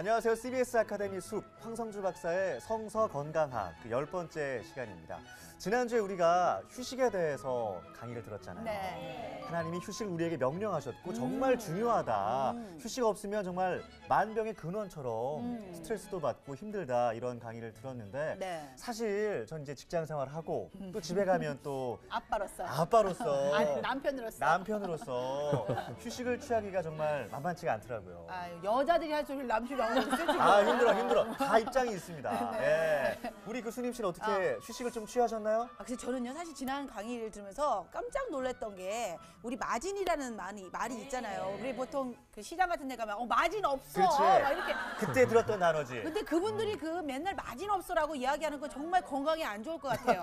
안녕하세요. CBS 아카데미 숲 황성주 박사의 성서 건강학 그 10번째 시간입니다. 지난주에 우리가 휴식에 대해서 강의를 들었잖아요. 네. 하나님이 휴식을 우리에게 명령하셨고 정말 중요하다. 휴식 없으면 정말 만병의 근원처럼 스트레스도 받고 힘들다 이런 강의를 들었는데 네. 사실 전 이제 직장 생활하고 또 집에 가면 또 아빠로서 아니, 남편으로서 남편으로서 휴식을 취하기가 정말 만만치가 않더라고요. 여자들이 할 소리를 남편이 안 하고 쓰지. 힘들어. 다 입장이 있습니다. 예. 우리 교수님 씨는 어떻게 휴식을 좀 취하셨나요? 그래서 저는요 사실 지난 강의를 들으면서 깜짝 놀랐던 게 우리 마진이라는 말이 있잖아요. 우리 보통 그 시장 같은 데 가면 마진 없어. 그렇지. 막 이렇게. 그때 들었던 단어지. 근데 그분들이 그 맨날 마진 없어라고 이야기하는 건 정말 건강에 안 좋을 것 같아요.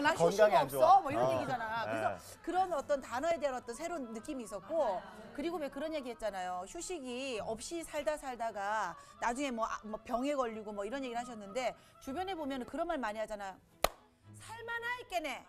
나 휴식 건강에 안 없어. 좋아. 뭐 이런 얘기잖아. 네. 그래서 그런 어떤 단어에 대한 어떤 새로운 느낌이 있었고, 그리고 왜 그런 얘기 했잖아요. 휴식이 없이 살다가 나중에 뭐 병에 걸리고 뭐 이런 얘기를 하셨는데, 주변에 보면 그런 말 많이 하잖아요. 살만하겠네.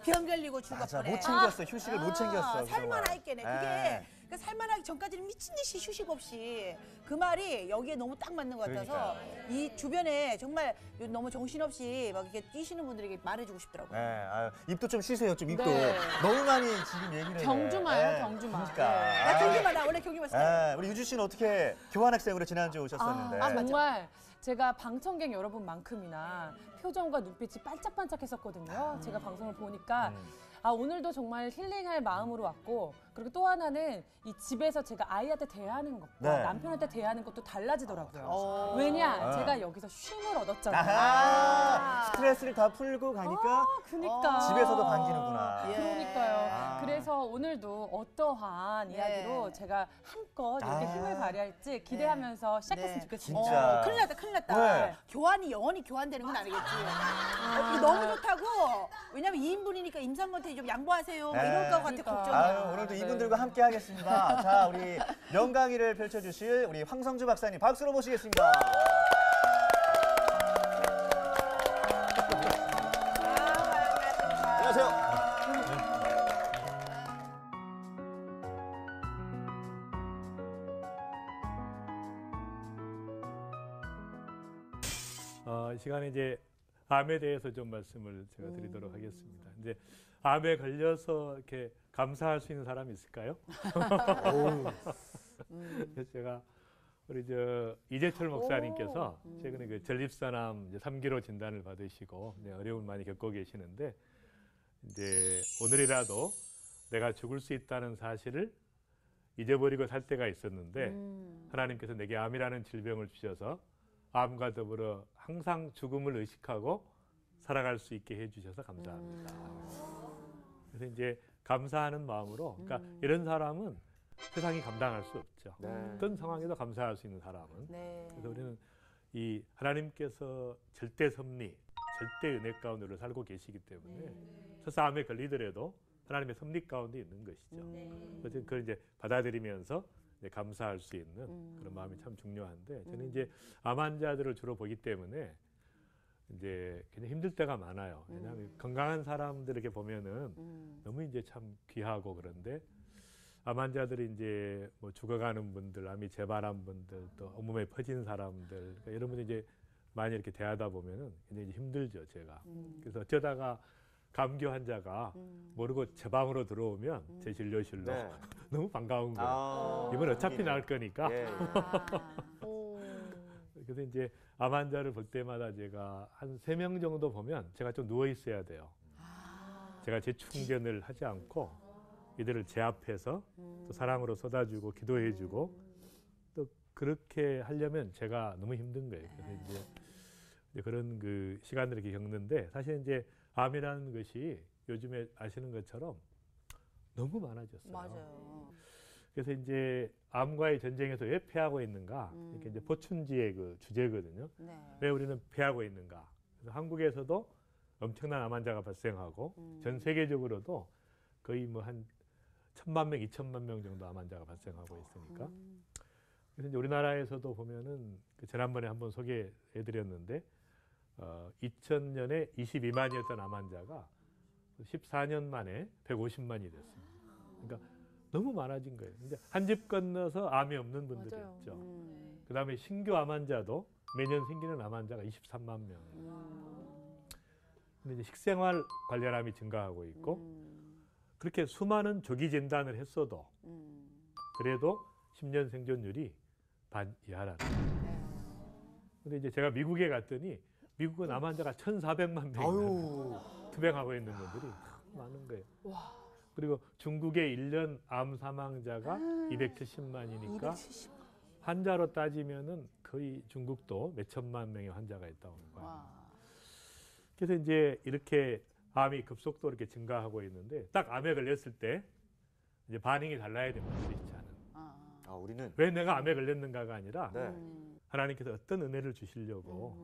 병 걸리고 맞아, 죽었구네. 못 챙겼어. 휴식을 못 챙겼어. 살만하겠네. 그게 그러니까 살만하기 전까지는 미친 듯이 휴식 없이, 그 말이 여기에 너무 딱 맞는 것 같아서 이 주변에 정말 너무 정신없이 막 이렇게 뛰시는 분들에게 말해주고 싶더라고요. 네, 입도 좀 쉬세요. 좀 입도 네. 너무 많이 지금 얘기를 해. 경주마요, 경주마. 그러니까. 나 경주마, 나 원래 경주마 스타일. 우리 유주 씨는 어떻게 교환학생으로 지난주에 오셨었는데. 정말 제가 방청객 여러분만큼이나 표정과 눈빛이 반짝반짝했었거든요. 제가 방송을 보니까 오늘도 정말 힐링할 마음으로 왔고, 그리고 또 하나는 이 집에서 제가 아이한테 대하는 것과 네. 남편한테 대하는 것도 달라지더라고요. 왜냐? 제가 여기서 쉼을 얻었잖아요. 스트레스를 다 풀고 가니까 그러니까. 집에서도 반기는구나. 예. 그러니까요. 그래서 오늘도 어떠한 네. 이야기로 제가 한껏 이렇게 힘을 발휘할지 기대하면서 시작했으면 좋겠습니다. 진짜. 큰일 났다. 네. 교환이 영원히 교환되는 건 아니겠지. 이거 너무 좋다고. 왜냐면 2인분이니까 임산부한테 좀 양보하세요. 뭐 이럴 것 같아, 그러니까. 걱정이야. 오늘도 이분들과 함께 하겠습니다. 자, 우리 명강의를 펼쳐주실 우리 황성주 박사님 박수로 모시겠습니다. 안녕하세요. 이 시간에 이제 암에 대해서 좀 말씀을 제가 드리도록 하겠습니다. 이제 암에 걸려서 이렇게 감사할 수 있는 사람이 있을까요? 그래서 제가 우리 이재철 목사님께서 최근에 그 전립선암 이제 3기로 진단을 받으시고 어려움을 많이 겪고 계시는데, 이제 오늘이라도 내가 죽을 수 있다는 사실을 잊어버리고 살 때가 있었는데 하나님께서 내게 암이라는 질병을 주셔서 암과 더불어 항상 죽음을 의식하고 살아갈 수 있게 해주셔서 감사합니다. 그래서 이제 감사하는 마음으로, 그러니까 이런 사람은 세상이 감당할 수 없죠. 어떤 상황에도 감사할 수 있는 사람은. 그래서 우리는 이 하나님께서 절대 섭리, 절대 은혜 가운데 우리를 살고 계시기 때문에 설사 암에 걸리더라도 하나님의 섭리 가운데 있는 것이죠. 그래서 그걸 이제 받아들이면서 감사할 수 있는 그런 마음이 참 중요한데, 저는 이제 암 환자들을 주로 보기 때문에 이제 굉장히 힘들 때가 많아요. 왜냐하면 건강한 사람들에게 보면은 너무 이제 참 귀하고, 그런데 암 환자들이 이제 뭐 죽어가는 분들, 암이 재발한 분들, 또 온몸에 퍼진 사람들, 그러니까 이런 분들 이제 많이 이렇게 대하다 보면은 굉장히 힘들죠, 제가. 그래서 어쩌다가 감기 환자가 모르고 제 방으로 들어오면 제 진료실로 너무 반가운 거예요. 이번 어차피 나을 거니까. 그래서 이제 암 환자를 볼 때마다 제가 한 3명 정도 보면 제가 좀 누워 있어야 돼요. 제가 재충전을 하지 않고 이들을 제 앞에서 또 사랑으로 쏟아주고 기도해주고, 또 그렇게 하려면 제가 너무 힘든 거예요. 그래서 이제 그런 그 시간들을 이렇게 겪는데, 사실 이제 암이라는 것이 요즘에 아시는 것처럼 너무 많아졌어요. 맞아요. 그래서 이제 암과의 전쟁에서 왜 패하고 있는가? 이렇게 이제 포춘지의 그 주제거든요. 왜 우리는 패하고 있는가? 그래서 한국에서도 엄청난 암 환자가 발생하고 전 세계적으로도 거의 뭐 한 1,000만 명, 2,000만 명 정도 암 환자가 발생하고 있으니까. 그래서 이제 우리나라에서도 보면은 그 지난번에 한번 소개해드렸는데 2000년에 22만이었던 암 환자가 14년 만에 150만이 됐습니다. 그러니까 너무 많아진 거예요. 이제 한 집 건너서 암이 없는 분들이 있죠. 그다음에 신규 암 환자도 매년 생기는 암 환자가 23만 명. 근데 이제 식생활 관련 암이 증가하고 있고 그렇게 수많은 조기 진단을 했어도 그래도 10년 생존율이 반 이하라는 거예요. 근데 이제 제가 미국에 갔더니 미국은 암 환자가 1,400만 명이 투병하고 있는 분들이 많은 거예요. 그리고 중국의 1년 암 사망자가 270만이니까 환자로 따지면은 거의 중국도 몇 천만 명의 환자가 있다고 하는 거예요. 그래서 이제 이렇게 암이 급속도로 이렇게 증가하고 있는데 딱 암에 걸렸을 때 이제 반응이 달라야 됩니다. 크리스찬은. 우리는 왜 내가 암에 걸렸는가가 아니라 네. 하나님께서 어떤 은혜를 주시려고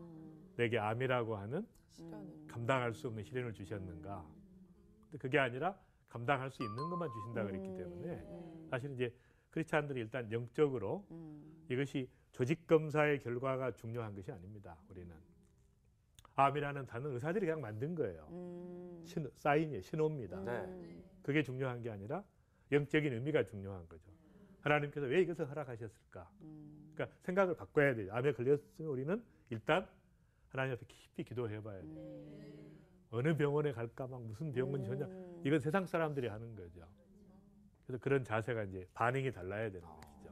내게 암이라고 하는 감당할 수 없는 시련을 주셨는가. 근데 그게 아니라 감당할 수 있는 것만 주신다 그랬기 때문에 사실 이제 크리스찬들이 일단 영적으로 이것이 조직 검사의 결과가 중요한 것이 아닙니다. 우리는 암이라는 단어는 의사들이 그냥 만든 거예요. 사인이에요. 신호입니다. 네. 그게 중요한 게 아니라 영적인 의미가 중요한 거죠. 하나님께서 왜 이것을 허락하셨을까? 그러니까 생각을 바꿔야 돼요. 암에 걸렸으면 우리는 일단 하나님 앞에 깊이 기도해 봐야 돼요. 어느 병원에 갈까 막 무슨 병원이 좋냐. 이건 세상 사람들이 하는 거죠. 그래서 그런 자세가 이제 반응이 달라야 되는 것이죠.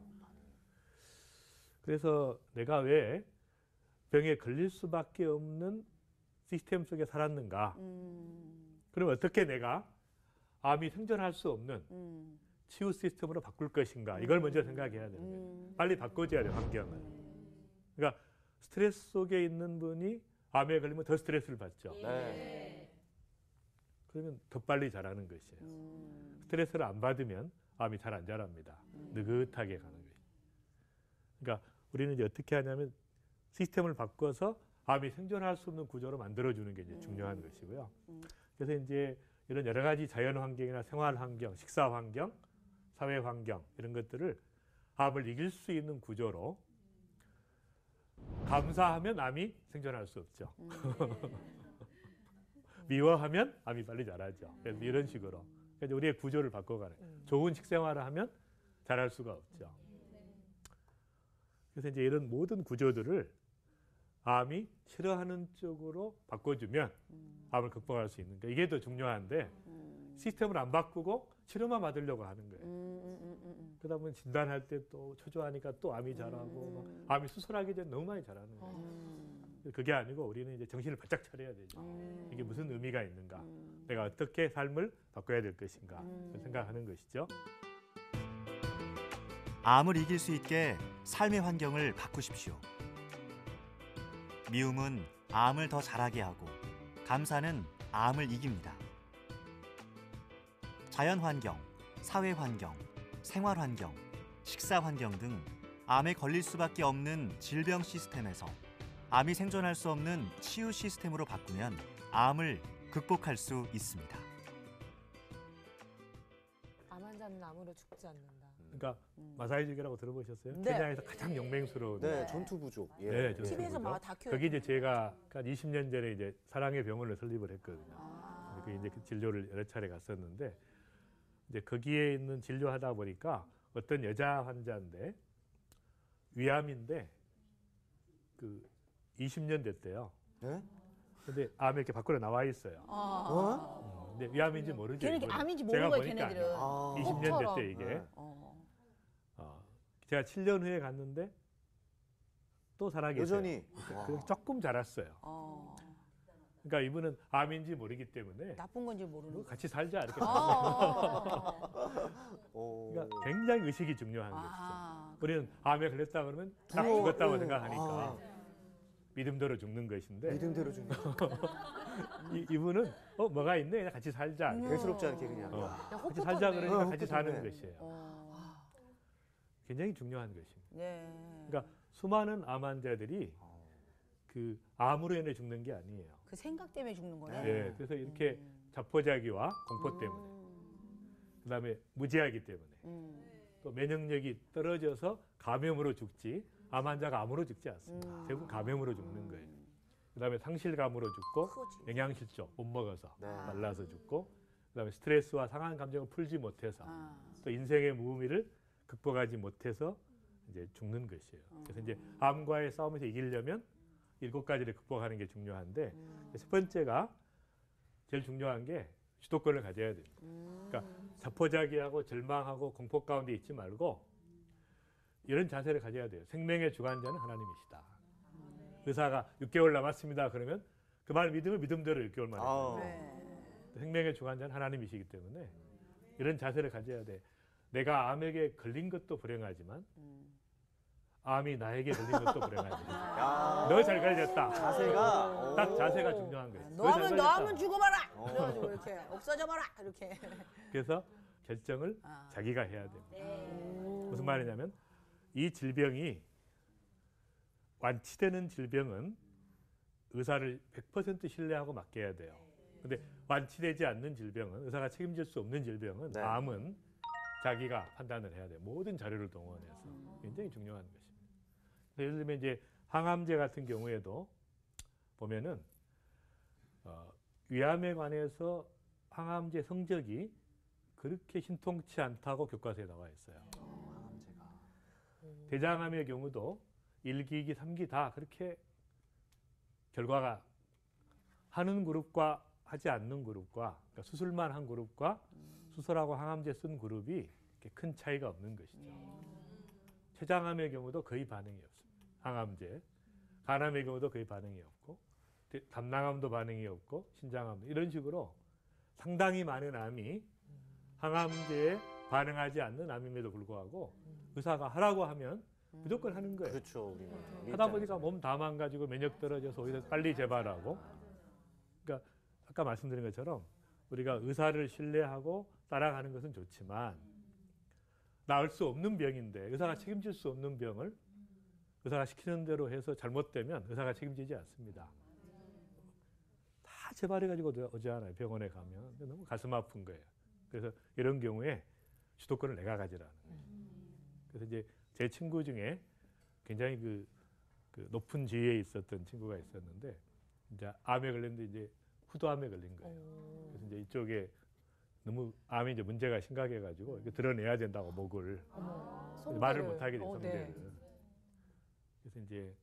그래서 내가 왜 병에 걸릴 수밖에 없는 시스템 속에 살았는가? 그럼 어떻게 내가 암이 생존할 수 없는 치유 시스템으로 바꿀 것인가? 이걸 먼저 생각해야 되는 거예요. 빨리 바꿔줘야 돼요, 환경을. 그러니까 스트레스 속에 있는 분이 암에 걸리면 더 스트레스를 받죠. 네. 그러면 더 빨리 자라는 것이에요. 스트레스를 안 받으면 암이 잘 안 자랍니다. 느긋하게 가는 거예요. 그러니까 우리는 이제 어떻게 하냐면 시스템을 바꿔서 암이 생존할 수 없는 구조로 만들어주는 게 이제 중요한 것이고요. 그래서 이제 이런 여러 가지 자연 환경이나 생활 환경, 식사 환경, 사회 환경 이런 것들을 암을 이길 수 있는 구조로 감사하면 암이 생존할 수 없죠. 미워하면 암이 빨리 자라죠. 그래서 이런 식으로 그러니까 우리의 구조를 바꿔가는 좋은 식생활을 하면 자랄 수가 없죠. 그래서 이제 이런 모든 구조들을 암이 싫어하는 쪽으로 바꿔주면 암을 극복할 수 있는 거예요. 이게 더 중요한데 시스템을 안 바꾸고 치료만 받으려고 하는 거예요. 그러다 보면 진단할 때 또 초조하니까 또 암이 자라고 암이 수술하기 전에 너무 많이 자라는 거예요. 그게 아니고 우리는 이제 정신을 바짝 차려야 되죠. 이게 무슨 의미가 있는가? 내가 어떻게 삶을 바꿔야 될 것인가? 생각하는 것이죠. 암을 이길 수 있게 삶의 환경을 바꾸십시오. 미움은 암을 더 자라게 하고 감사는 암을 이깁니다. 자연 환경, 사회 환경, 생활 환경, 식사 환경 등 암에 걸릴 수밖에 없는 질병 시스템에서 암이 생존할 수 없는 치유 시스템으로 바꾸면 암을 극복할 수 있습니다. 암 환자는 암으로 죽지 않는다. 그러니까 마사이족이라고 들어보셨어요? 네. 케냐에서 가장 영맹스러운 네, 전투 부족. 예. 네, 전투 TV에서 부족. 막 다큐. 거기 이제 제가 한 20년 전에 이제 사랑의 병원을 설립을 했거든요. 그 이제 그 진료를 여러 차례 갔었는데 이제 거기에 있는 진료하다 보니까 어떤 여자 환자인데 위암인데 그 20년 됐대요. 네? 근데 암이 이렇게 밖으로 나와 있어요. 근데 위암인지 모르죠. 걔네들 이거는. 암인지 제가 모르는 거예요, 보니까 걔네들은. 아. 20년 혹처럼. 됐대 이게. 네. 제가 7년 후에 갔는데 또 살아계세요. 여전히 조금 자랐어요. 그러니까 이분은 암인지 모르기 때문에 나쁜 건지 모르는 거. 같이 살자 이렇게. 그러니까 굉장히 의식이 중요한 것이죠. 우리는 암에 걸렸다 그러면 딱 죽었다고 생각하니까 믿음대로 죽는 것인데 믿음대로 좀 이분은 뭐가 있네 그냥 같이 살자. 이렇게. 대수롭지 않게 그냥. 같이 살자 그러니까 같이 사는 호프터네. 것이에요. 굉장히 중요한 것입니다. 네. 그러니까 수많은 암 환자들이 그 암으로 인해 죽는 게 아니에요. 그 생각 때문에 죽는 거네. 네, 그래서 이렇게 자포자기와 공포 때문에, 그다음에 무지하기 때문에, 또 면역력이 떨어져서 감염으로 죽지, 암 환자가 암으로 죽지 않습니다. 대부분 감염으로 죽는 거예요. 그다음에 상실감으로 죽고, 영양실조 못 먹어서 네. 말라서 죽고, 그다음에 스트레스와 상한 감정을 풀지 못해서, 또 인생의 무의미를 극복하지 못해서 이제 죽는 것이에요. 그래서 이제 암과의 싸움에서 이기려면 7가지를 극복하는 게 중요한데 첫 번째가 제일 중요한 게 주도권을 가져야 됩니다. 그러니까 자포자기하고 절망하고 공포 가운데 있지 말고 이런 자세를 가져야 돼요. 생명의 주관자는 하나님이시다. 의사가 6개월 남았습니다. 그러면 그 말 믿으면 믿음대로 6개월 만에. 생명의 주관자는 하나님이시기 때문에 이런 자세를 가져야 돼. 내가 암에게 걸린 것도 불행하지만 암이 나에게 걸린 것도 불행하지. 너 잘 걸렸다. 자세가 딱 자세가 중요한 거예요. 너 하면 죽어봐라. 그래가지고 이렇게 없어져봐라 이렇게. 그래서 결정을 자기가 해야 됩니다. 무슨 말이냐면 이 질병이 완치되는 질병은 의사를 100% 신뢰하고 맡겨야 돼요. 근데 완치되지 않는 질병은 의사가 책임질 수 없는 질병은 네. 암은 자기가 판단을 해야 돼요. 모든 자료를 동원해서 굉장히 중요한 것입니다. 예를 들면 이제 항암제 같은 경우에도 보면은 위암에 관해서 항암제 성적이 그렇게 신통치 않다고 교과서에 나와 있어요. 대장암의 경우도 1기, 2기, 3기 다 그렇게 결과가 하는 그룹과 하지 않는 그룹과 그러니까 수술만 한 그룹과 수술하고 항암제 쓴 그룹이 이렇게 큰 차이가 없는 것이죠. 췌장암의 경우도 거의 반응이 없습니다. 항암제. 간암의 경우도 거의 반응이 없고 담낭암도 반응이 없고 신장암도 이런 식으로 상당히 많은 암이 항암제에 반응하지 않는 암임에도 불구하고 의사가 하라고 하면 무조건 하는 거예요. 그렇죠. 우리는. 하다 보니까 몸 다 망가지고 면역 떨어져서 오히려 빨리 재발하고. 그러니까 아까 말씀드린 것처럼 우리가 의사를 신뢰하고 따라가는 것은 좋지만 나을 수 없는 병인데 의사가 책임질 수 없는 병을 의사가 시키는 대로 해서 잘못되면 의사가 책임지지 않습니다. 다 재발해가지고 오지 않아요. 병원에 가면. 너무 가슴 아픈 거예요. 그래서 이런 경우에 주도권을 내가 가지라는 거예요. 그래서 이제 제 친구 중에 굉장히 그 높은 지위에 있었던 친구가 있었는데 이제 암에 걸렸는데 이제 후두암에 걸린 거예요. 그래서 이제 이쪽에 너무 암이 이제 문제가 심각해가지고 이거 드러내야 된다고 목을 말을 못하게 돼 성대를. 그래서 이제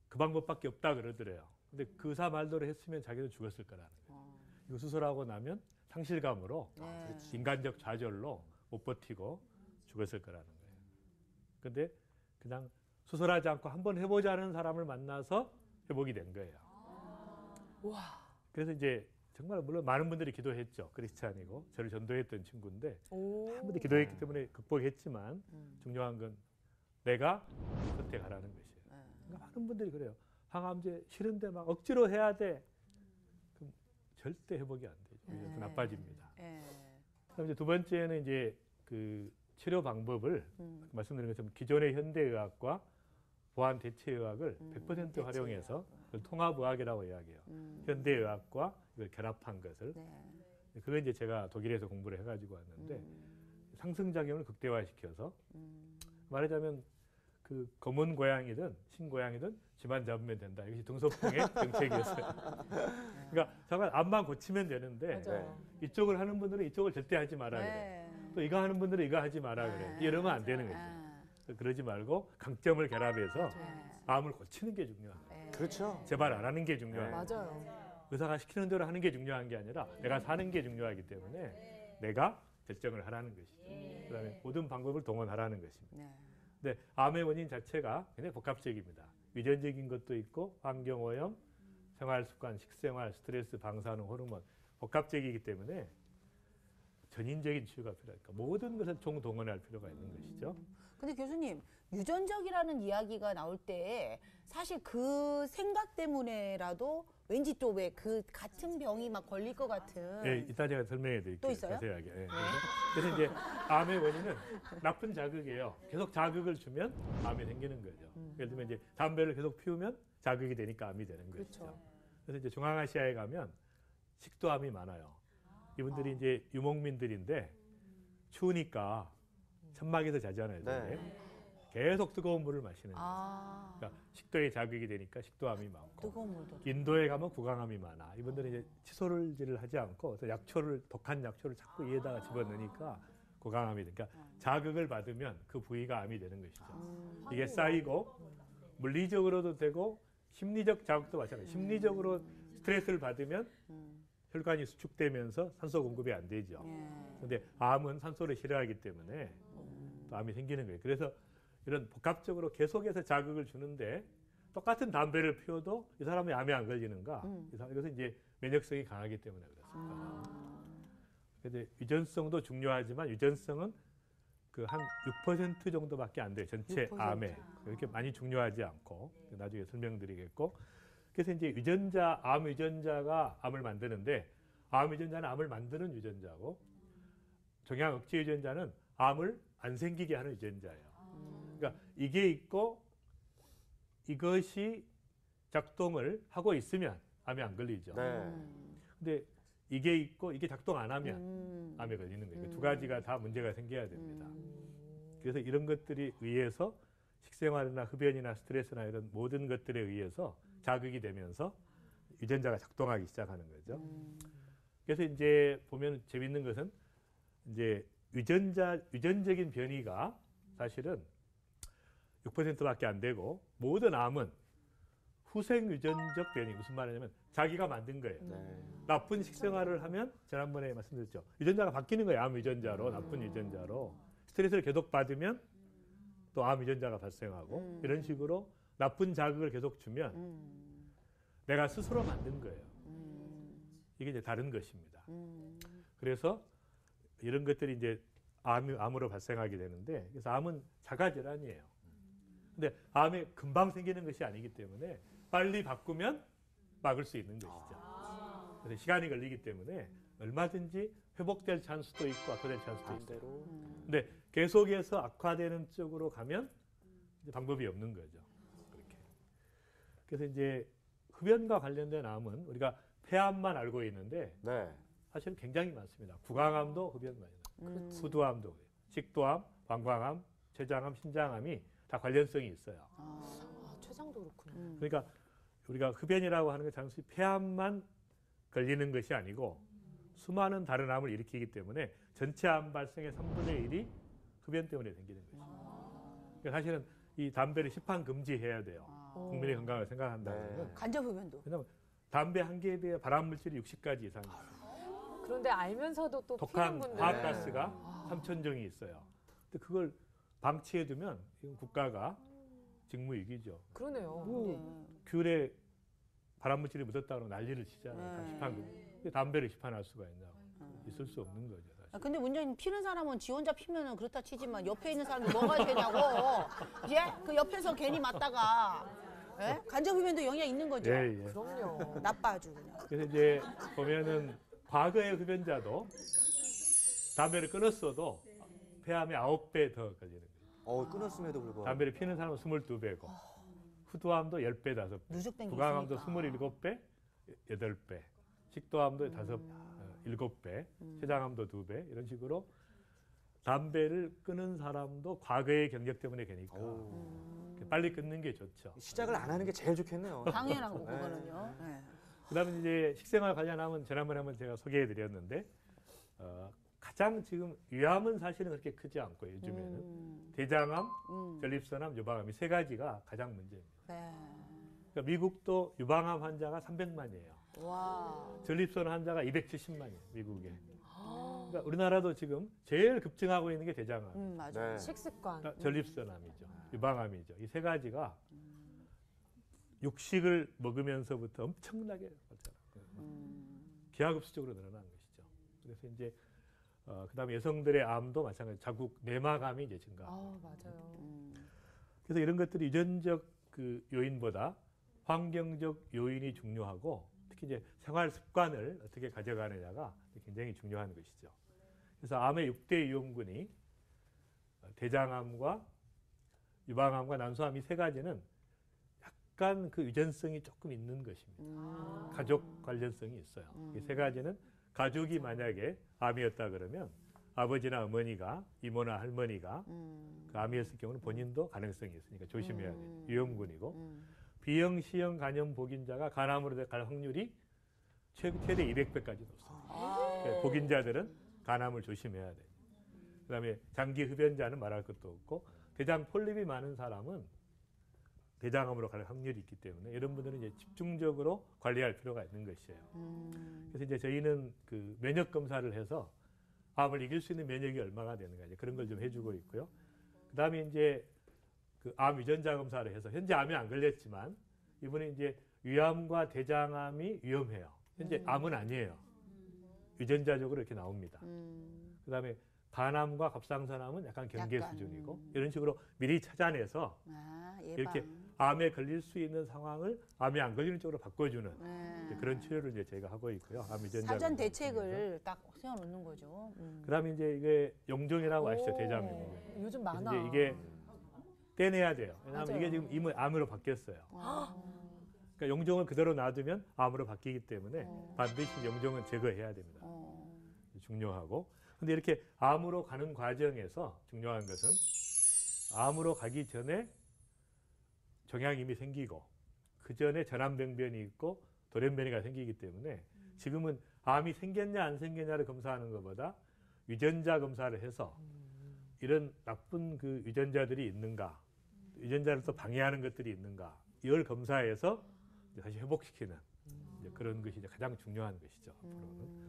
그 방법밖에 없다 그러더래요. 근데 그 의사 말대로 했으면 자기도 죽었을 거라는 거예요. 이거 수술하고 나면 상실감으로 인간적 좌절로 못 버티고 죽었을 거라는 거예요. 근데 그냥 수술하지 않고 한번 해보자는 사람을 만나서 회복이 된 거예요. 그래서 이제 정말 물론 많은 분들이 기도했죠. 크리스찬이고 저를 전도했던 친구인데 한분들이 기도했기 때문에 극복했지만 중요한 건 내가 선택하라는 것이에요. 그러니까 많은 분들이 그래요. 항암제 싫은데 막 억지로 해야 돼. 그럼 절대 회복이 안 되죠. 오히려 더 나빠집니다. 그다음 이제 두 번째는 이제 그 치료 방법을 말씀드린 것처럼 기존의 현대의학과 보완 대체의학을 100% 활용해서 통합의학이라고 이야기해요. 현대의학과 이걸 결합한 것을. 그걸 이제 제가 독일에서 공부를 해가지고 왔는데 상승작용을 극대화시켜서 말하자면 그 검은 고양이든 흰 고양이든 쥐만 잡으면 된다. 이것이 등소풍의 정책이었어요. 그러니까 잠깐 암만 고치면 되는데 이쪽을 하는 분들은 이쪽을 절대 하지 마라 그래. 또 이거 하는 분들은 이거 하지 마라 그래. 이러면 안 되는 거죠. 그러지 말고 강점을 결합해서 암을 고치는 게 중요합니다. 그렇죠. 재발 안 하는 게 중요해요. 맞아요. 의사가 시키는 대로 하는 게 중요한 게 아니라 내가 사는 게 중요하기 때문에 내가 결정을 하라는 것이죠. 그다음에 모든 방법을 동원하라는 것입니다. 근데 암의 원인 자체가 굉장히 복합적입니다. 유전적인 것도 있고 환경오염, 생활습관, 식생활, 스트레스, 방사능, 호르몬 복합적이기 때문에 전인적인 치유가 필요하니까 모든 것을 총동원할 필요가 있는 것이죠. 근데 교수님, 유전적이라는 이야기가 나올 때 사실 그 생각 때문에라도 왠지 또 왜 그 같은 병이 막 걸릴 것 같은. 예, 이따 제가 설명해 드릴게요. 또 있어요? 자세하게. 예, 그래서 이제 암의 원인은 나쁜 자극이에요. 계속 자극을 주면 암이 생기는 거죠. 예를 들면 이제 담배를 계속 피우면 자극이 되니까 암이 되는 것이죠. 그래서 이제 중앙아시아에 가면 식도암이 많아요. 이분들이 이제 유목민들인데 추우니까 천막에서 자잖아요. 네. 계속 뜨거운 물을 마시는 거예요. 아, 그러니까 식도에 자극이 되니까 식도암이 많고. 뜨거운 물도. 인도에 가면 구강암이 많아. 이분들은 이제 칫솔질을 하지 않고 약초를 독한 약초를 자꾸 이에다가 집어넣으니까 구강암이 그러니까 자극을 받으면 그 부위가 암이 되는 것이죠. 이게 쌓이고 물리적으로도 되고 심리적 자극도 마찬가지. 심리적으로 스트레스를 받으면 혈관이 수축되면서 산소 공급이 안 되죠. 그런데 암은 산소를 싫어하기 때문에 또 암이 생기는 거예요. 그래서 이런 복합적으로 계속해서 자극을 주는데 똑같은 담배를 피워도 이 사람이 암에 안 걸리는가? 이것은 이제 면역성이 강하기 때문에 그렇습니다. 그래서 유전성도 중요하지만 유전성은 그 한 6% 정도밖에 안 돼요. 전체 6%. 암에. 이렇게 많이 중요하지 않고 나중에 설명드리겠고. 그래서 이제 유전자, 암 유전자가 암을 만드는데 암 유전자는 암을 만드는 유전자고 종양 억제 유전자는 암을 안 생기게 하는 유전자예요. 그러니까 이게 있고 이것이 작동을 하고 있으면 암에 안 걸리죠. 네. 근데 이게 있고 이게 작동 안 하면 암에 걸리는 거예요. 두 가지가 다 문제가 생겨야 됩니다. 그래서 이런 것들이 의해서 식생활이나 흡연이나 스트레스나 이런 모든 것들에 의해서 자극이 되면서 유전자가 작동하기 시작하는 거죠. 그래서 이제 보면 재밌는 것은 이제 유전적인 변이가 사실은 6%밖에 안 되고 모든 암은 후생 유전적 변이 무슨 말이냐면 자기가 만든 거예요. 네. 나쁜 식생활을 하면 지난번에 말씀드렸죠. 유전자가 바뀌는 거예요. 암 유전자로 나쁜 유전자로 스트레스를 계속 받으면 또 암 유전자가 발생하고 이런 식으로 나쁜 자극을 계속 주면 내가 스스로 만든 거예요. 이게 이제 다른 것입니다. 그래서 이런 것들이 이제 암으로 발생하게 되는데 그래서 암은 자가 질환이에요. 근데 암이 금방 생기는 것이 아니기 때문에 빨리 바꾸면 막을 수 있는 것이죠. 그래서 시간이 걸리기 때문에 얼마든지 회복될 찬스도 있고 악화될 찬스도 있어요. 근데 계속해서 악화되는 쪽으로 가면 이제 방법이 없는 거죠. 그렇게. 그래서 이제 흡연과 관련된 암은 우리가 폐암만 알고 있는데 네. 사실 굉장히 많습니다. 구강암도 흡연 관련, 후두암도 그래요. 식도암, 방광암, 췌장암, 신장암이 다 관련성이 있어요. 췌장도 그렇구나. 그러니까 우리가 흡연이라고 하는 게 단순히 폐암만 걸리는 것이 아니고 수많은 다른 암을 일으키기 때문에 전체 암 발생의 3분의 1이 흡연 때문에 생기는 것이죠. 그러니까 사실은 이 담배를 시판 금지해야 돼요. 국민의 건강을 생각한다면. 네. 간접 흡연도. 왜냐하면 담배 한 개에 비해 발암 물질이 60가지 이상 있어요. 그런데 알면서도 또 독한 피는 분들. 화학가스가 3,000종이 있어요. 근데 그걸 방치해두면 이건 국가가 직무유기죠. 그러네요. 귤에 발암물질이 묻었다 그러면 난리를 치잖아요. 다 시판 근데 담배를 시판할 수가 있냐고. 있을 수 없는 거죠. 사실. 아, 근데 문제는 피는 사람은 지 혼자 피면은 그렇다 치지만 옆에 있는 사람이 뭐가 되냐고. 예? 그 옆에서 괜히 맞다가 예? 간접 흡연도 영향이 있는 거죠. 예, 예. 그럼요. 나빠 아주 그냥. 그래서 이제 보면은 과거의 흡연자도 담배를 끊었어도 폐암이 9배 더 걸리는 거예요. 끊었음에도 불구하고. 담배를 피는 사람은 22배고 후두암도 10배, 5배. 누적된 게 구강암도 있으니까. 27배, 8배. 식도암도 7배, 췌장암도 2배. 이런 식으로 담배를 끊은 사람도 과거의 경력 때문에 되니까 빨리 끊는 게 좋죠. 시작을 안 하는 게 제일 좋겠네요. 당연하고 그거는요. 예. 그다음에 이제 식생활 관련하면 지난번에 한번 제가 소개해드렸는데 가장 지금 위암은 사실은 그렇게 크지 않고 요즘에는 대장암, 전립선암, 유방암 이 세 가지가 가장 문제입니다. 네. 그러니까 미국도 유방암 환자가 300만이에요. 와. 전립선 환자가 270만이에요. 미국에. 그러니까 우리나라도 지금 제일 급증하고 있는 게 대장암, 맞아. 네. 식습관. 그러니까 전립선암이죠, 유방암이죠. 이 세 가지가 육식을 먹으면서부터 엄청나게 기하급수적으로 늘어난 것이죠. 그래서 이제 그다음에 여성들의 암도 마찬가지, 자국 내막암이 이제 증가. 맞아요. 그래서 이런 것들이 유전적 그 요인보다 환경적 요인이 중요하고 특히 이제 생활 습관을 어떻게 가져가느냐가 굉장히 중요한 것이죠. 그래서 암의 6대 유형군이 대장암과 유방암과 난소암 이 세 가지는 약간 그 유전성이 조금 있는 것입니다. 가족 관련성이 있어요. 이 세 가지는 가족이 만약에 암이었다 그러면 아버지나 어머니가 이모나 할머니가 그 암이었을 경우는 본인도 가능성이 있으니까 조심해야 돼요. 유형군이고 B형, C형 간염 복인자가 간암으로 갈 확률이 최대 200배까지 높습니다. 복인자들은 간암을 조심해야 돼요. 그다음에 장기 흡연자는 말할 것도 없고 대장 폴립이 많은 사람은 대장암으로 갈 확률이 있기 때문에 이런 분들은 이제 집중적으로 관리할 필요가 있는 것이에요. 그래서 이제 저희는 그 면역 검사를 해서 암을 이길 수 있는 면역이 얼마가 되는가 이제 그런 걸 좀 해주고 있고요. 그다음에 이제 그 암 유전자 검사를 해서 현재 암이 안 걸렸지만 이분은 이제 위암과 대장암이 위험해요. 현재 암은 아니에요. 유전자적으로 이렇게 나옵니다. 그다음에 간암과 갑상선암은 약간 경계 약간, 수준이고 이런 식으로 미리 찾아내서 예방. 이렇게 암에 걸릴 수 있는 상황을 암에 안 걸리는 쪽으로 바꿔주는 이제 그런 치료를 이제 저희가 하고 있고요. 암 유전자 사전 검사를 대책을 통해서. 딱 세워놓는 거죠. 그다음에 이제 이게 용종이라고 아시죠? 오, 대장 용종. 요즘 그래서 많아. 이제 이게 떼내야 돼요. 왜냐하면 맞아요. 이게 지금 이미 암으로 바뀌었어요. 그러니까 용종을 그대로 놔두면 암으로 바뀌기 때문에 반드시 용종은 제거해야 됩니다. 중요하고. 근데 이렇게 암으로 가는 과정에서 중요한 것은 암으로 가기 전에 종양이 이미 생기고 그 전에 전암병변이 있고 돌연변이가 생기기 때문에 지금은 암이 생겼냐 안 생겼냐를 검사하는 것보다 유전자 검사를 해서 이런 나쁜 그 유전자들이 있는가, 유전자를 또 방해하는 것들이 있는가 이걸 검사해서 이제 다시 회복시키는 이제 그런 것이 이제 가장 중요한 것이죠. 앞으로는.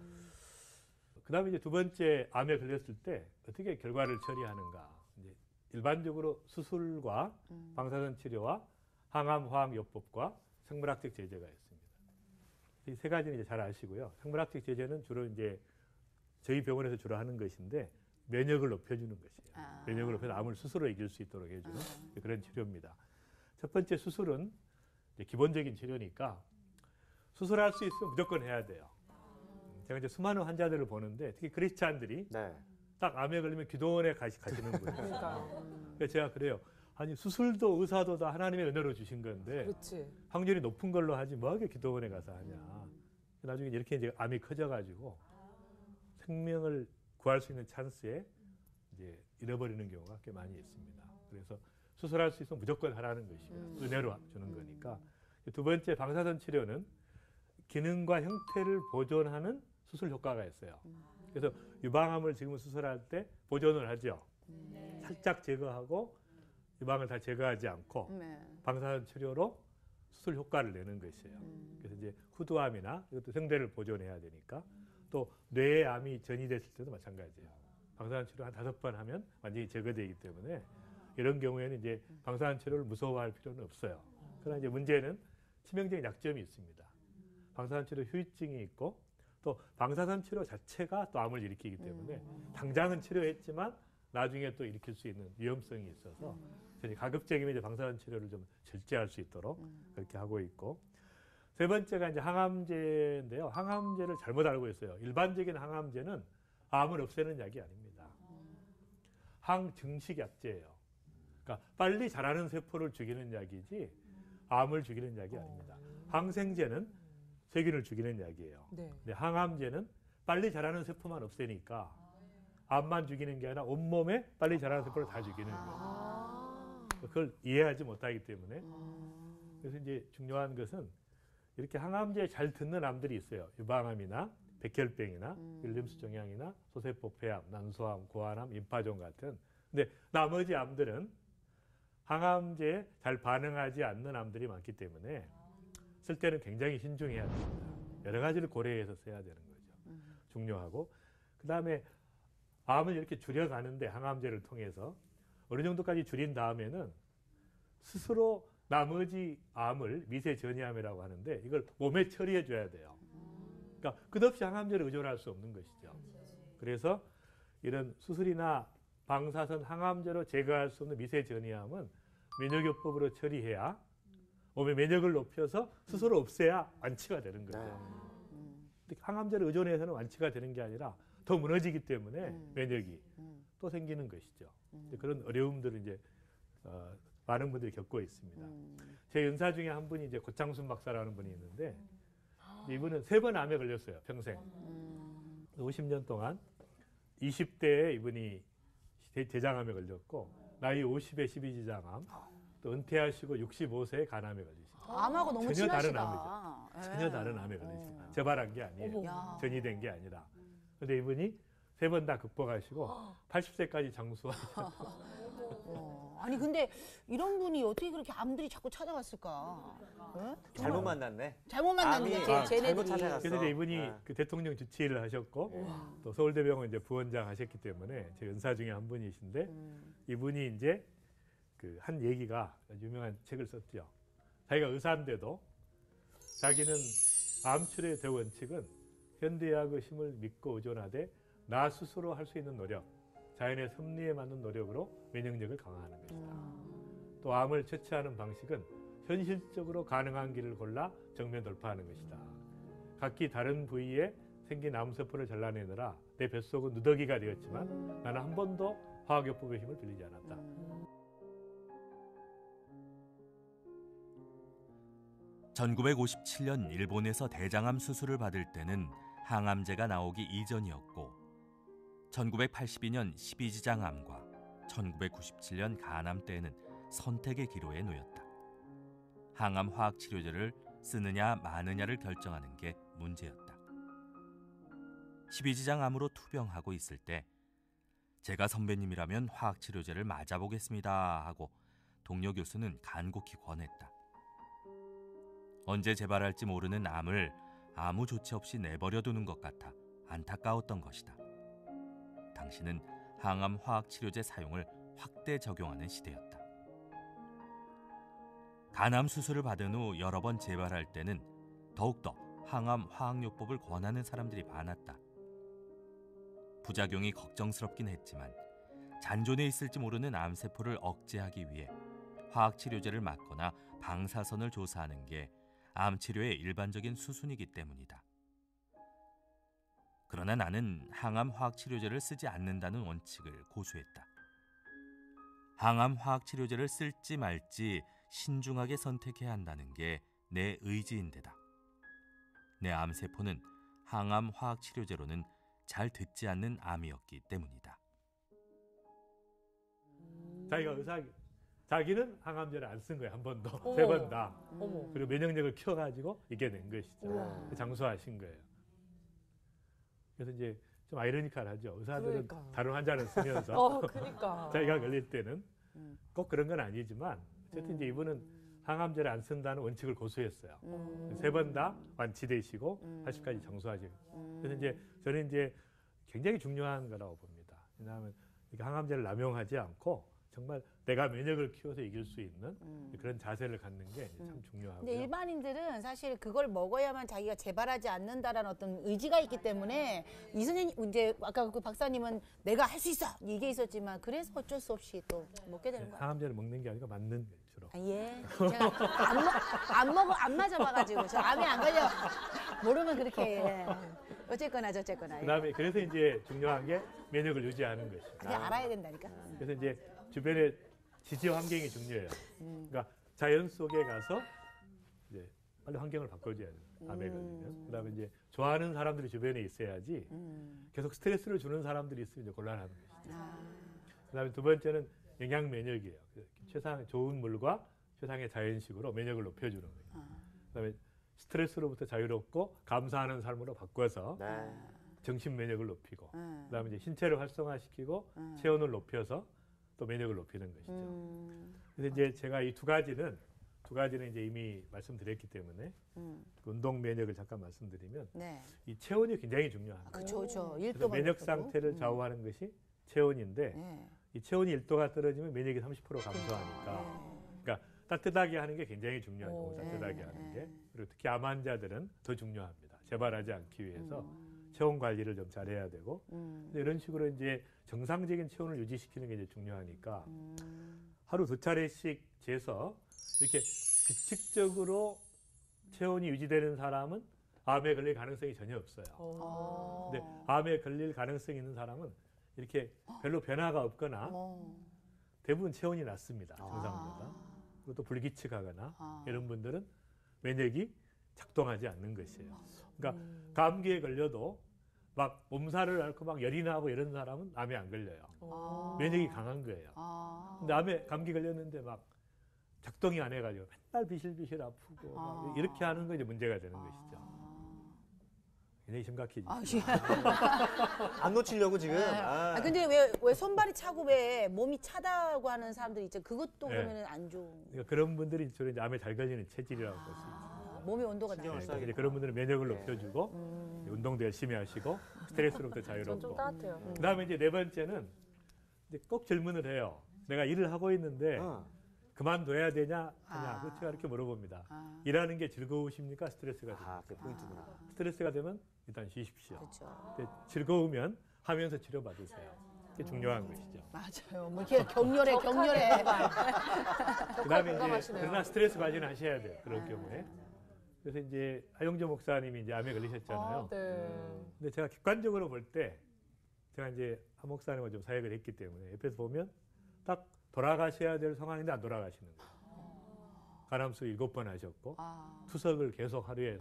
그다음에 이제 두 번째 암에 걸렸을 때 어떻게 결과를 처리하는가. 이제 일반적으로 수술과 방사선 치료와 항암 화학요법과 생물학적 제제가 있습니다. 이 세 가지는 이제 잘 아시고요. 생물학적 제제는 주로 이제 저희 병원에서 주로 하는 것인데 면역을 높여주는 것이에요. 면역을 높여서 암을 스스로 이길 수 있도록 해주는 그런 치료입니다. 첫 번째 수술은 이제 기본적인 치료니까 수술할 수 있으면 무조건 해야 돼요. 제가 이제 수많은 환자들을 보는데 특히 크리스찬들이 네. 딱 암에 걸리면 기도원에 가시는 분이에요. 그러니까 제가 그래요. 아니 수술도 의사도 다 하나님의 은혜로 주신 건데 그렇지. 확률이 높은 걸로 하지 뭐하게 기도원에 가서 하냐. 나중에 이렇게 이제 암이 커져가지고 생명을 구할 수 있는 찬스에 이제 잃어버리는 경우가 꽤 많이 있습니다. 그래서 수술할 수 있으면 무조건 하라는 것이고요. 은혜로 주는 거니까. 두 번째 방사선 치료는 기능과 형태를 보존하는 수술 효과가 있어요. 그래서 유방암을 지금 수술할 때 보존을 하죠. 살짝 제거하고 유방을 다 제거하지 않고 방사선 치료로 수술 효과를 내는 것이에요. 그래서 이제 후두암이나 이것도 성대를 보존해야 되니까 또 뇌에 암이 전이됐을 때도 마찬가지예요. 방사선 치료 한 5번 하면 완전히 제거되기 때문에 이런 경우에는 이제 방사선 치료를 무서워할 필요는 없어요. 그러나 이제 문제는 치명적인 약점이 있습니다. 방사선 치료 후유증이 있고 또 방사선 치료 자체가 또 암을 일으키기 때문에 당장은 치료했지만 나중에 또 일으킬 수 있는 위험성이 있어서 저희 가급적이면 이제 방사선 치료를 좀 절제할 수 있도록 그렇게 하고 있고 세 번째가 이제 항암제인데요. 항암제를 잘못 알고 있어요. 일반적인 항암제는 암을 없애는 약이 아닙니다. 항증식 약제예요. 그러니까 빨리 자라는 세포를 죽이는 약이지 암을 죽이는 약이 아닙니다. 항생제는 세균을 죽이는 약이에요. 네. 근데 항암제는 빨리 자라는 세포만 없애니까 암만 죽이는 게 아니라 온몸에 빨리 자라는 세포를 다 죽이는 거예요. 그걸 이해하지 못하기 때문에 그래서 이제 중요한 것은 이렇게 항암제에 잘 듣는 암들이 있어요. 유방암이나 백혈병이나 윌림스 종양이나 소세포 폐암, 난소암, 고환암, 임파종 같은. 근데 나머지 암들은 항암제에 잘 반응하지 않는 암들이 많기 때문에 쓸 때는 굉장히 신중해야 됩니다. 여러 가지를 고려해서 써야 되는 거죠. 중요하고 그다음에 암을 이렇게 줄여가는데 항암제를 통해서 어느 정도까지 줄인 다음에는 스스로 나머지 암을 미세전이암이라고 하는데 이걸 몸에 처리해 줘야 돼요. 그러니까 끝없이 항암제를 의존할 수 없는 것이죠. 그래서 이런 수술이나 방사선 항암제로 제거할 수 없는 미세전이암은 면역요법으로 처리해야 몸의 면역을 높여서 스스로 없애야 완치가 되는 거죠. 근데 항암제를 의존해서는 완치가 되는 게 아니라 더 무너지기 때문에 면역이 또 생기는 것이죠. 그런 어려움들을 이제 많은 분들이 겪고 있습니다. 제 연사 중에 한 분이 이제 고창순 박사라는 분이 있는데 이분은 3번 암에 걸렸어요. 평생. 50년 동안 20대에 이분이 대장암에 걸렸고 나이 50에 12지장암 또 은퇴하시고 65세에 간암에 걸리시죠. 암하고 너무 전혀 다른 친하시다. 암이죠. 전혀 다른 암에 걸리시죠. 재발한 게 아니에요. 야. 전이된 게 아니라. 근데 이분이 세 번 다 극복하시고 80세까지 장수하셨고 아니 근데 이런 분이 어떻게 그렇게 암들이 자꾸 찾아왔을까? 예? 잘못 만났네. 잘못 만났는 암이 게 쟤네들이. 잘못 찾아갔어. 그래서 이제 이분이 네. 그 대통령 주치의를 하셨고 또 서울대병원 이제 부원장 하셨기 때문에 제 은사 중에 한 분이신데 이분이 이제 그 한 얘기가 유명한 책을 썼죠. 자기가 의사인데도 자기는 암 치료의 대원칙은 현대의학의 힘을 믿고 의존하되 나 스스로 할 수 있는 노력, 자연의 섭리에 맞는 노력으로 면역력을 강화하는 것이다. 또 암을 처치하는 방식은 현실적으로 가능한 길을 골라 정면 돌파하는 것이다. 각기 다른 부위에 생긴 암세포를 잘라내느라 내 뱃속은 누더기가 되었지만 나는 한 번도 화학요법의 힘을 빌리지 않았다. (1957년) 일본에서 대장암 수술을 받을 때는 항암제가 나오기 이전이었고 1982년 12지장암과 1997년 간암 때에는 선택의 기로에 놓였다. 항암 화학 치료제를 쓰느냐 마느냐를 결정하는 게 문제였다. 12지장암으로 투병하고 있을 때 제가 선배님이라면 화학 치료제를 맞아보겠습니다 하고 동료 교수는 간곡히 권했다. 언제 재발할지 모르는 암을 아무 조치 없이 내버려 두는 것 같아 안타까웠던 것이다. 당시는 항암 화학 치료제 사용을 확대 적용하는 시대였다. 간암 수술을 받은 후 여러 번 재발할 때는 더욱더 항암 화학요법을 권하는 사람들이 많았다. 부작용이 걱정스럽긴 했지만 잔존에 있을지 모르는 암세포를 억제하기 위해 화학치료제를 맞거나 방사선을 조사하는 게 암치료의 일반적인 수순이기 때문이다. 그러나 나는 항암 화학치료제를 쓰지 않는다는 원칙을 고수했다. 항암 화학치료제를 쓸지 말지 신중하게 선택해야 한다는 게 내 의지인데다. 내 암세포는 항암 화학치료제로는 잘 듣지 않는 암이었기 때문이다. 자기가 자기는 항암제를 안 쓴 거예요. 한 번도. 세 번 다. 어머. 그리고 면역력을 키워가지고 이겨낸 것이죠. 우와. 장수하신 거예요. 그래서 이제 좀 아이러니컬하죠. 의사들은 그러니까. 다른 환자를 쓰면서 그러니까. 자기가 걸릴 때는 꼭 그런 건 아니지만 어쨌든 이제 이분은 항암제를 안 쓴다는 원칙을 고수했어요. 세 번 다 완치되시고 80까지 장수하시고. 그래서 이제 저는 이제 굉장히 중요한 거라고 봅니다. 왜냐하면 이렇게 항암제를 남용하지 않고 정말 내가 면역을 키워서 이길 수 있는 그런 자세를 갖는 게 참 중요하고요. 근데 일반인들은 사실 그걸 먹어야만 자기가 재발하지 않는다라는 어떤 의지가 있기 때문에 이 선생님 이제 아까 그 박사님은 내가 할 수 있어 이게 있었지만 그래서 어쩔 수 없이 또 먹게 되는 거예요. 항암제를 먹는 게 아니고 맞는 게 주로. 아, 예. 제가 안 맞아봐가지고 저 암이 안 걸려 모르면 그렇게 예. 어쨌거나 저쨌거나. 그다음에 그래서 이제 중요한 게 면역을 유지하는 것이죠. 그게 알아야 된다니까. 그래서 이제 주변에 지지 환경이 중요해요. 그러니까 자연 속에 가서 이제 빨리 환경을 바꿔줘야 돼요. 암에 걸리면. 그다음에 이제 좋아하는 사람들이 주변에 있어야지 계속 스트레스를 주는 사람들이 있으면 이제 곤란한 것이죠. 그다음에 두 번째는 영양 면역이에요. 최상 좋은 물과 최상의 자연식으로 면역을 높여주는 거예요. 그다음에 스트레스로부터 자유롭고 감사하는 삶으로 바꿔서 네. 정신 면역을 높이고 그다음에 이제 신체를 활성화시키고 체온을 높여서 또 면역을 높이는 것이죠. 그래서 이제 제가 이 두 가지는 이제 이미 말씀드렸기 때문에 그 운동 면역을 잠깐 말씀드리면 네. 이 체온이 굉장히 중요합니다. 그쵸, 저 그래서 1도만 면역 상태를 좌우하는 것이 체온인데 네. 이 체온이 1도가 떨어지면 면역이 30% 감소하니까 그러니까 따뜻하게 하는 게 굉장히 중요해요. 따뜻하게 하는 게. 그리고 특히 암 환자들은 더 중요합니다. 재발하지 않기 위해서 체온 관리를 좀 잘해야 되고 근데 이런 식으로 이제 정상적인 체온을 유지시키는 게 이제 중요하니까 하루 2차례씩 재서 이렇게 규칙적으로 체온이 유지되는 사람은 암에 걸릴 가능성이 전혀 없어요. 근데 암에 걸릴 가능성이 있는 사람은 이렇게 별로 변화가 없거나 대부분 체온이 낮습니다. 정상보다. 그리고 또 불규칙하거나 이런 분들은 면역이 작동하지 않는 것이에요. 그러니까 감기에 걸려도 막 몸살을 앓고 막 열이 나고 이런 사람은 암에 안 걸려요. 면역이 강한 거예요. 근데 암에 감기 걸렸는데 막 작동이 안 해가지고 맨날 비실비실 아프고 막 이렇게 하는 거 이제 문제가 되는 것이죠. 굉장히 심각해지죠. 안 놓치려고 지금. 아, 근데 왜 손발이 차고 왜 몸이 차다고 하는 사람들이 있죠. 그것도 네. 그러면은 안 좋은. 그러니까 그런 분들이 주로 이제 암에 잘 걸리는 체질이라고 볼 수 있습니다. 몸의 온도가 신경을 낮아요. 써야겠다. 이제 그런 분들은 면역을 네. 높여주고 운동도 열심히 하시고 스트레스로부터 전 좀 자유롭고. 따뜻해요. 그다음에 이제 네 번째는 이제 꼭 질문을 해요. 내가 일을 하고 있는데 그만둬야 되냐 하냐. 그거 제가 이렇게 물어봅니다. 일하는 게 즐거우십니까? 스트레스가 됩니까? 그게 포인트구나. 스트레스가 되면 일단 쉬십시오. 그렇죠. 근데 즐거우면 하면서 치료받으세요. 그게 중요한 것이죠. 맞아요. 뭐 이렇게 격렬해. 그다음에 이제 공감하시네요. 그러나 스트레스 관리는 하셔야 돼요. 그럴 경우에. 그래서 이제 하용조 목사님이 이제 암에 걸리셨잖아요. 네. 근데 제가 객관적으로 볼 때 제가 이제 한 목사님과 좀 사역을 했기 때문에 옆에서 보면 딱 돌아가셔야 될 상황인데 안 돌아가시는 거예요. 간암수 7번 하셨고 투석을 계속 하루에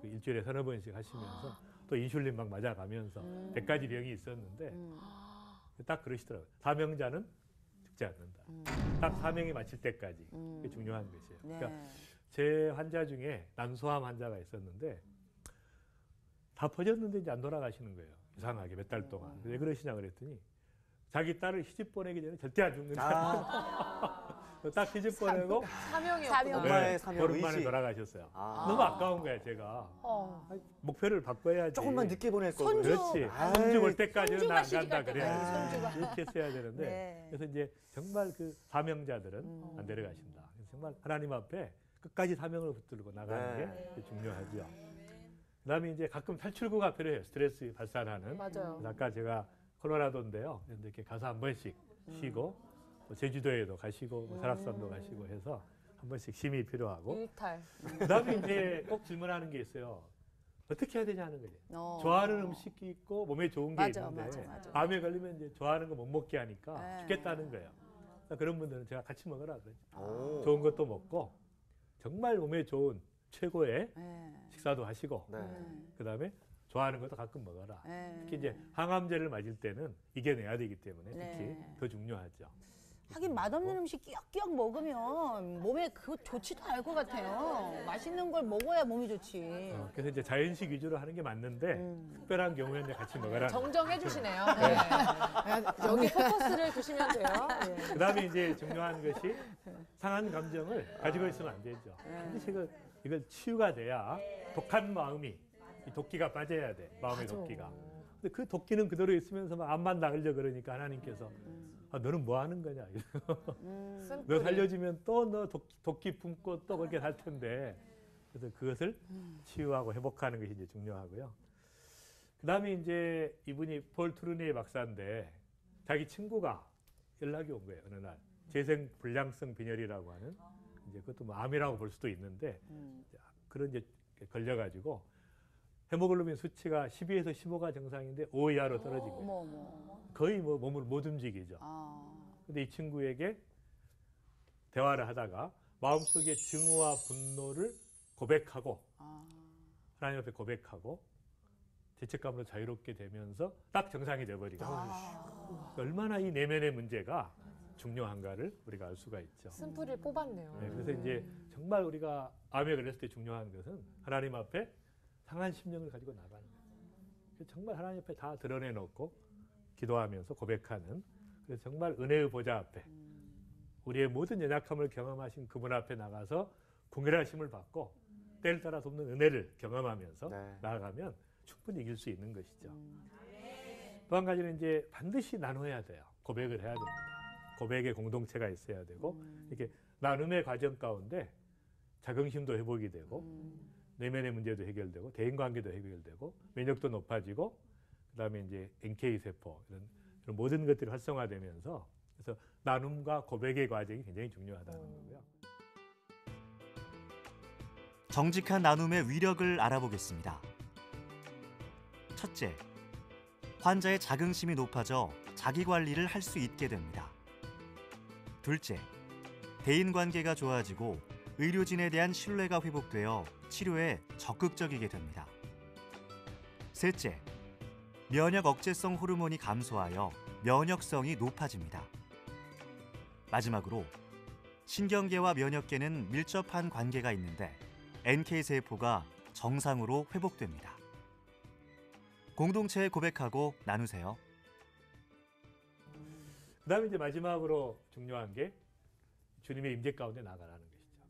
그 일주일에 서너 번씩 하시면서 또 인슐린 막 맞아가면서 100가지 병이 있었는데 딱 그러시더라고요. 사명자는 죽지 않는다. 딱 사명이 마칠 때까지. 그게 중요한 것이에요. 네. 그러니까 제 환자 중에 난소암 환자가 있었는데 다 퍼졌는데 이제 안 돌아가시는 거예요. 이상하게 몇 달 동안. 왜 그러시냐 그랬더니 자기 딸을 시집 보내기 전에 절대 안 죽는다. 딱 시집 보내고 사명이었구나. 엄마의 사명 보름 만에 의지. 돌아가셨어요. 너무 아까운 거야 제가. 아니, 목표를 바꿔야지. 조금만 늦게 보낼 걸. 손주. 그렇지. 아이, 손주 볼 때까지는 손주가 나 안 시집 간다 갈 그래야 때까지 돼. 손주가. 이렇게 했어야 되는데 네. 그래서 이제 정말 그 사명자들은 안 데려가신다. 그래서 정말 하나님 앞에 끝까지 사명을 붙들고 나가는 네. 게 중요하죠. 그다음에 이제 가끔 탈출구가 필요해요. 스트레스 발산하는. 맞아요. 그래서 아까 제가 콜로라도인데요. 그런데 이렇게 가서 한 번씩 쉬고 또 제주도에도 가시고 뭐 설악산도 가시고 해서 한 번씩 쉼이 필요하고. 일탈. 그다음에 이제 꼭 질문하는 게 있어요. 어떻게 해야 되냐 하는 거죠. 좋아하는 음식이 있고 몸에 좋은 게 맞아, 있는데 맞아. 암에 걸리면 이제 좋아하는 거 못 먹게 하니까 네. 죽겠다는 거예요. 그러니까 그런 분들은 제가 같이 먹으라 그러죠. 오. 좋은 것도 먹고 정말 몸에 좋은 최고의 네. 식사도 하시고 네. 그다음에 좋아하는 것도 가끔 먹어라. 네. 특히 이제 항암제를 맞을 때는 이겨내야 되기 때문에 특히 네. 더 중요하죠. 하긴 맛없는 음식 끼역끼역 먹으면 몸에 그거 좋지도 않을 것 같아요. 맛있는 걸 먹어야 몸이 좋지. 그래서 이제 자연식 위주로 하는 게 맞는데 특별한 경우에는 이제 같이 먹어라. 정정해 주시네요. 네. 여기 포커스를 두시면 돼요. 네. 그다음에 이제 중요한 것이 상한 감정을 가지고 있으면 안 되죠. 반드시 이걸 치유가 돼야 독한 마음이 이 도끼가 빠져야 돼. 마음의 도끼가. 근데 그 도끼는 그대로 있으면서 막 암만 나으려 그러니까 하나님께서 아, 너는 뭐 하는 거냐. 너 살려주면 또 너 도끼 품고 또 그렇게 살 텐데. 그래서 그것을 치유하고 회복하는 것이 이제 중요하고요. 그다음에 이제 이분이 폴 트루니에 박사인데 자기 친구가 연락이 온 거예요. 어느 날 재생 불량성 빈혈이라고 하는 이제 그것도 뭐 암이라고 볼 수도 있는데 그런 이제 걸려가지고 헤모글로빈 수치가 12에서 15가 정상인데 5 이하로 떨어진 거예요. 어머. 거의 뭐 몸을 못 움직이죠. 근데 이 친구에게 대화를 하다가 마음속의 증오와 분노를 고백하고 하나님 앞에 고백하고 죄책감으로 자유롭게 되면서 딱 정상이 돼버리고 얼마나 이 내면의 문제가 중요한가를 우리가 알 수가 있죠. 쓴뿌리를 뽑았네요. 네, 그래서 이제 정말 우리가 암에 걸렸을 때 중요한 것은 하나님 앞에 상한 심령을 가지고 나가는 거예요. 정말 하나님 앞에 다 드러내놓고 기도하면서 고백하는 그래서 정말 은혜의 보좌 앞에 우리의 모든 연약함을 경험하신 그분 앞에 나가서 궁결하심을 받고 때를 따라 돕는 은혜를 경험하면서 네. 나아가면 충분히 이길 수 있는 것이죠. 또 한 가지는 이제 반드시 나눠야 돼요. 고백을 해야 됩니다. 고백의 공동체가 있어야 되고 이렇게 나눔의 과정 가운데 자긍심도 회복이 되고 내면의 문제도 해결되고 대인관계도 해결되고 면역도 높아지고 그다음에 이제 NK 세포 이런 모든 것들이 활성화되면서 그래서 나눔과 고백의 과정이 굉장히 중요하다는 거고요. 정직한 나눔의 위력을 알아보겠습니다. 첫째, 환자의 자긍심이 높아져 자기 관리를 할 수 있게 됩니다. 둘째, 대인관계가 좋아지고 의료진에 대한 신뢰가 회복되어 치료에 적극적이게 됩니다. 셋째, 면역 억제성 호르몬이 감소하여 면역성이 높아집니다. 마지막으로 신경계와 면역계는 밀접한 관계가 있는데 NK세포가 정상으로 회복됩니다. 공동체에 고백하고 나누세요. 그다음에 이제 마지막으로 중요한 게 주님의 임재 가운데 나가라는 것이죠.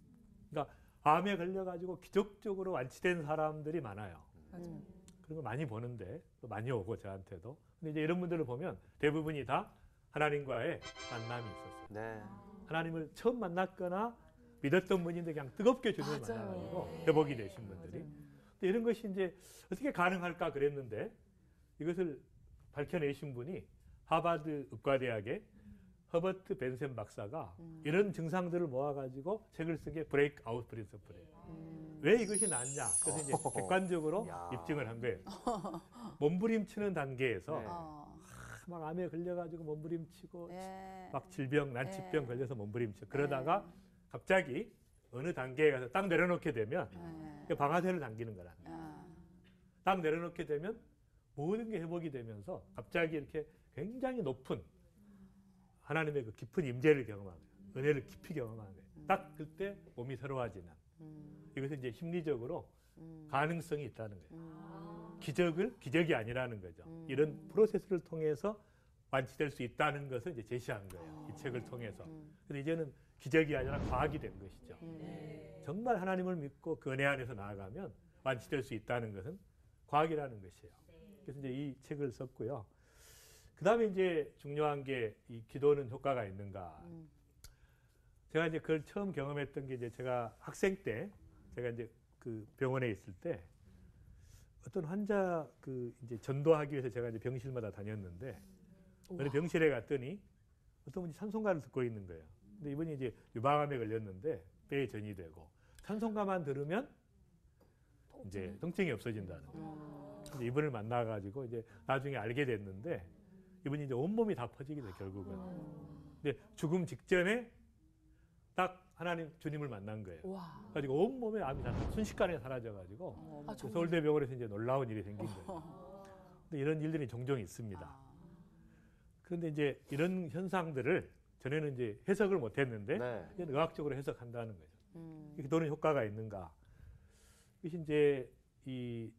그러니까 암에 걸려가지고 기적적으로 완치된 사람들이 많아요. 그런 거 많이 보는데 또 많이 오고 저한테도. 근데 이제 이런 분들을 보면 대부분이 다 하나님과의 만남이 있었어요. 네. 하나님을 처음 만났거나 믿었던 분인데 그냥 뜨겁게 주님을 만나가지고 회복이 되신 분들이. 근데 이런 것이 이제 어떻게 가능할까 그랬는데 이것을 밝혀내신 분이 하버드 의과대학의 허버트 벤센 박사가 이런 증상들을 모아가지고 책을 쓴 게 브레이크 아웃 프린서플이에요. 왜 이것이 낫냐? 그래서 이제 객관적으로 야. 입증을 한 거예요. 몸부림치는 단계에서 네. 막 암에 걸려가지고 몸부림치고 예. 막 질병, 난치병 걸려서 몸부림치고 그러다가 갑자기 어느 단계에 가서 딱 내려놓게 되면 방아쇠를 당기는 거라. 딱 내려놓게 되면 모든 게 회복이 되면서 갑자기 이렇게 굉장히 높은 하나님의 그 깊은 임재를 경험하는 거예요. 은혜를 깊이 경험하는 거예요. 딱 그때 몸이 새로워지는. 이것은 이제 심리적으로 가능성이 있다는 거예요. 기적이 아니라는 거죠. 이런 프로세스를 통해서 완치될 수 있다는 것을 이제 제시한 거예요. 이 책을 통해서. 근데 이제는 기적이 아니라 과학이 된 것이죠. 정말 하나님을 믿고 그 은혜 안에서 나아가면 완치될 수 있다는 것은 과학이라는 것이에요. 그래서 이제 이 책을 썼고요. 그 다음에 이제 중요한 게 이 기도는 효과가 있는가. 제가 이제 그걸 처음 경험했던 게 이제 제가 학생 때 제가 이제 그 병원에 있을 때 어떤 환자 그 이제 전도하기 위해서 제가 이제 병실마다 다녔는데 어느 병실에 갔더니 어떤 분이 찬송가를 듣고 있는 거예요. 근데 이분이 이제 유방암에 걸렸는데 폐에 전이 되고 찬송가만 들으면 이제 통증이 없어진다는 거예요. 근데 이분을 만나가지고 이제 나중에 알게 됐는데 이분이 이제 온몸이 다 퍼지게 돼 결국은. 근데 죽음 직전에 딱 하나님 주님을 만난 거예요. 가지고 온몸에 암이 다 순식간에 사라져가지고 서울대병원에서 이제 놀라운 일이 생긴 거예요. 근데 이런 일들이 종종 있습니다. 그런데 이제 이런 현상들을 전에는 이제 해석을 못했는데 네. 이제 의학적으로 해석한다는 거죠. 기도는 효과가 있는가? 이것이 이제 이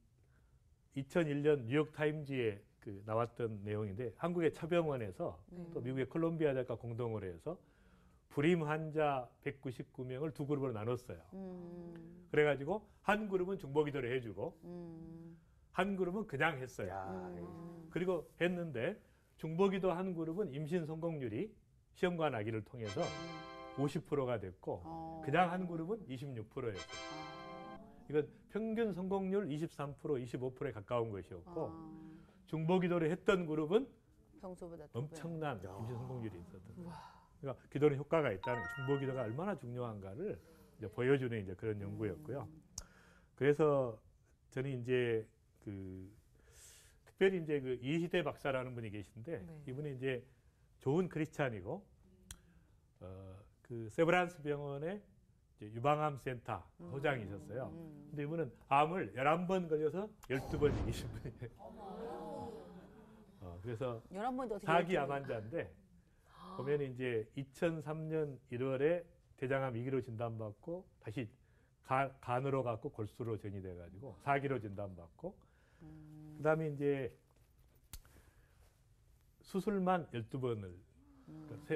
2001년 뉴욕 타임즈에 그 나왔던 내용인데 한국의 차병원에서 또 미국의 콜롬비아 대학과 공동으로 해서 불임 환자 199명을 두 그룹으로 나눴어요. 그래가지고 한 그룹은 중보기도를 해주고 한 그룹은 그냥 했어요. 그리고 했는데 중보기도 한 그룹은 임신 성공률이 시험관 아기를 통해서 50%가 됐고 그냥 한 그룹은 26%였어요. 이건 평균 성공률 23%, 25%에 가까운 것이었고 중보기도를 했던 그룹은 평소보다 엄청난 임신 성공률이 있었던 거예요. 그러니까 기도는 효과가 있다는 거예요. 중보기도가 얼마나 중요한가를 이제 보여주는 이제 그런 연구였고요. 그래서 저는 이제 그 특별히 이제 그 이희대 박사라는 분이 계신데 이분이 이제 좋은 크리스찬이고 그 세브란스 병원의 이제 유방암 센터 소장이셨어요. 근데 이분은 암을 11번 걸려서 12번 이기신 분이에요. 그래서 11번도 어떻게 사기 암 환자인데 보면 이제 2003년 1월에 대장암 2기로 진단받고 다시 간으로 갖고 골수로 전이돼 가지고 4기로 진단받고 그다음에 이제 수술만 12번을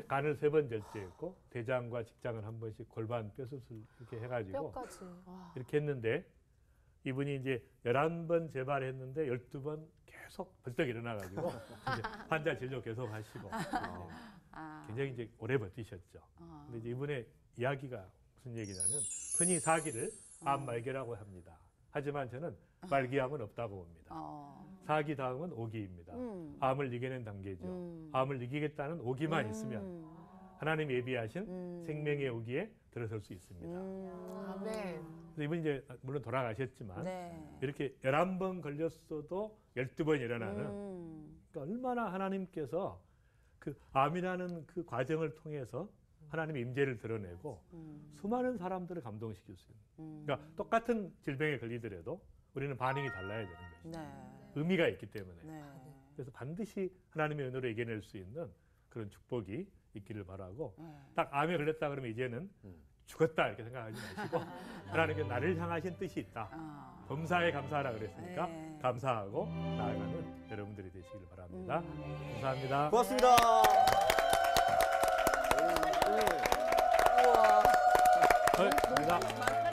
간을 3번 절제했고 대장과 직장을 한 번씩 골반 뼈수술 이렇게 해가지고 뼈까지. 이렇게 했는데 이분이 이제 11번 재발했는데 12번 계속 벌떡 일어나가지고 이제 환자 진료 계속 하시고 굉장히 이제 오래 버티셨죠. 근데 이제 이분의 이야기가 무슨 얘기냐면 흔히 4기를 암 말기라고 합니다. 하지만 저는 말기암은 없다고 봅니다. 4기 다음은 5기입니다. 암을 이겨낸 단계죠. 암을 이기겠다는 5기만 있으면 하나님 예비하신 생명의 5기에 들어설 수 있습니다. 아멘. 그래서 이분이 이제 물론 돌아가셨지만 네. 이렇게 11번 걸렸어도 12번 일어나는 그러니까 얼마나 하나님께서 그 암이라는 그 과정을 통해서 하나님의 임재를 드러내고 수많은 사람들을 감동시킬 수 있는. 그러니까 똑같은 질병에 걸리더라도 우리는 반응이 달라야 되는 것이죠. 네. 의미가 있기 때문에. 네. 그래서 반드시 하나님의 은혜로 이겨낼 수 있는 그런 축복이 있기를 바라고 딱 암에 걸렸다 그러면 이제는 죽었다 이렇게 생각하지 마시고 하나님께 나를 향하신 뜻이 있다. 범사에 감사하라 그랬으니까 네. 감사하고 나아가는 여러분들이 되시길 바랍니다. 감사합니다. 고맙습니다. 우와. 감사합니다.